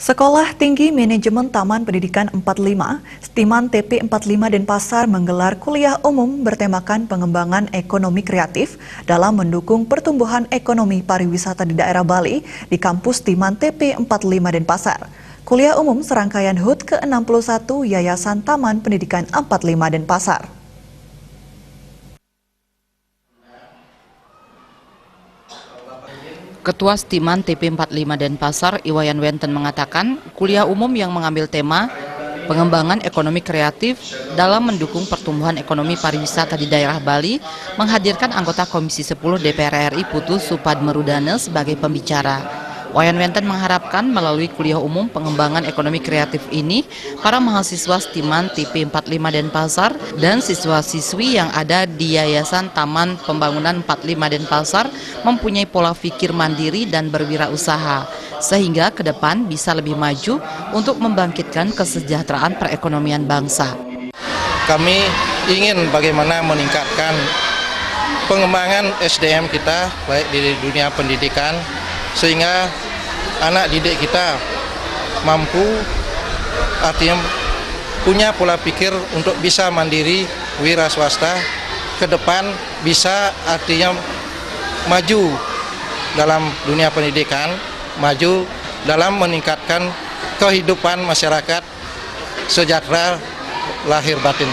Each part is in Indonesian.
Sekolah Tinggi Manajemen Taman Pendidikan 45, Stiman TP 45 Denpasar menggelar kuliah umum bertemakan pengembangan ekonomi kreatif dalam mendukung pertumbuhan ekonomi pariwisata di daerah Bali di kampus Stiman TP 45 Denpasar. Kuliah umum serangkaian HUT ke-61 Yayasan Taman Pendidikan 45 Denpasar. Ketua Stiman TP 45 Denpasar, Iwayan Wenten mengatakan, kuliah umum yang mengambil tema pengembangan ekonomi kreatif dalam mendukung pertumbuhan ekonomi pariwisata di daerah Bali menghadirkan anggota Komisi 10 DPR RI Putu Supadmerudana sebagai pembicara. Wayan Wenten mengharapkan melalui kuliah umum pengembangan ekonomi kreatif ini, para mahasiswa Stiman TP 45 Denpasar dan siswa-siswi yang ada di Yayasan Taman Pembangunan 45 Denpasar mempunyai pola pikir mandiri dan berwirausaha, sehingga ke depan bisa lebih maju untuk membangkitkan kesejahteraan perekonomian bangsa. Kami ingin bagaimana meningkatkan pengembangan SDM kita, baik di dunia pendidikan, sehingga anak didik kita mampu, artinya punya pola pikir untuk bisa mandiri, wira swasta, ke depan bisa artinya maju dalam dunia pendidikan, maju dalam meningkatkan kehidupan masyarakat sejahtera lahir batin.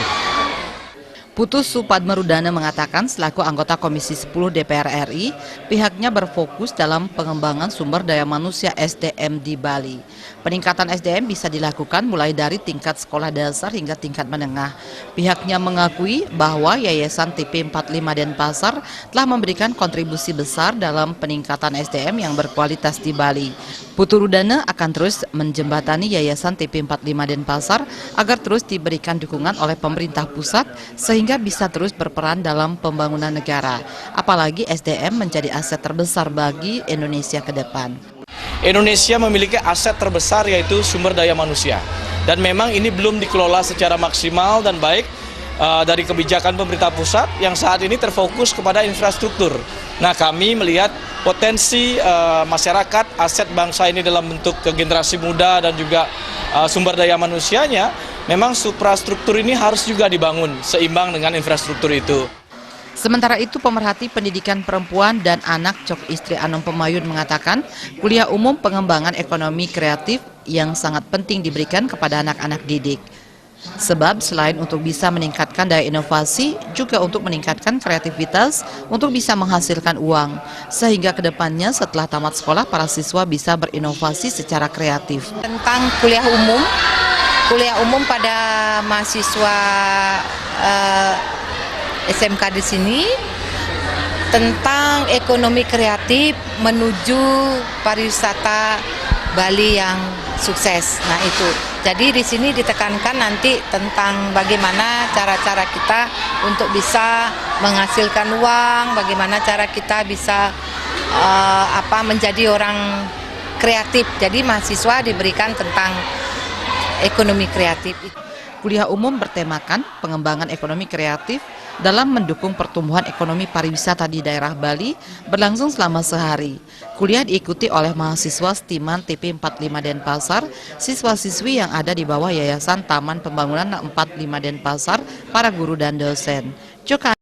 Putu Supadmerudana mengatakan selaku anggota Komisi 10 DPR RI, pihaknya berfokus dalam pengembangan sumber daya manusia SDM di Bali. Peningkatan SDM bisa dilakukan mulai dari tingkat sekolah dasar hingga tingkat menengah. Pihaknya mengakui bahwa Yayasan TP 45 Denpasar telah memberikan kontribusi besar dalam peningkatan SDM yang berkualitas di Bali. Putu Rudana akan terus menjembatani Yayasan TP 45 Denpasar agar terus diberikan dukungan oleh pemerintah pusat sehingga bisa terus berperan dalam pembangunan negara. Apalagi SDM menjadi aset terbesar bagi Indonesia ke depan. Indonesia memiliki aset terbesar yaitu sumber daya manusia. Dan memang ini belum dikelola secara maksimal dan baik dari kebijakan pemerintah pusat yang saat ini terfokus kepada infrastruktur. Nah, kami melihat potensi masyarakat, aset bangsa ini dalam bentuk generasi muda dan juga sumber daya manusianya, memang suprastruktur ini harus juga dibangun seimbang dengan infrastruktur itu. Sementara itu, pemerhati pendidikan perempuan dan anak Cok Istri Anom Pemayun mengatakan kuliah umum pengembangan ekonomi kreatif yang sangat penting diberikan kepada anak-anak didik. Sebab selain untuk bisa meningkatkan daya inovasi, juga untuk meningkatkan kreativitas untuk bisa menghasilkan uang. Sehingga kedepannya setelah tamat sekolah, para siswa bisa berinovasi secara kreatif. Tentang kuliah umum pada mahasiswa SMK di sini tentang ekonomi kreatif menuju pariwisata Bali yang sukses. Nah itu, jadi di sini ditekankan nanti tentang bagaimana cara-cara kita untuk bisa menghasilkan uang, bagaimana cara kita bisa menjadi orang kreatif. Jadi mahasiswa diberikan tentang ekonomi kreatif. Kuliah umum bertemakan pengembangan ekonomi kreatif dalam mendukung pertumbuhan ekonomi pariwisata di daerah Bali berlangsung selama sehari. Kuliah diikuti oleh mahasiswa Stiman TP 45 Denpasar, siswa-siswi yang ada di bawah Yayasan Taman Pembangunan 45 Denpasar, para guru dan dosen.